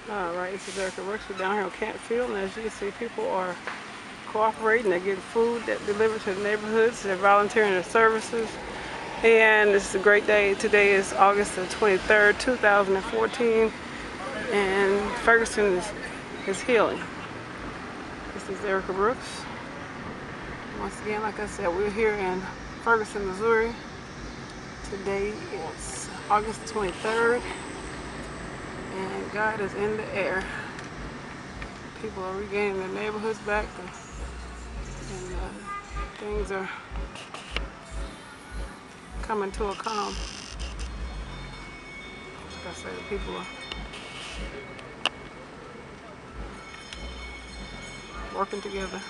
Alright, this is Erica Brooks. We're down here on Campfield, and as you can see, people are cooperating. They're getting food that delivered to the neighborhoods. They're volunteering their services. And this is a great day. Today is August the 23rd, 2014, and Ferguson is healing. This is Erica Brooks. Once again, like I said, we're here in Ferguson, Missouri. Today is August 23rd, and God is in the air. People are regaining their neighborhoods back, and things are coming to a calm. Like I said, people are working together.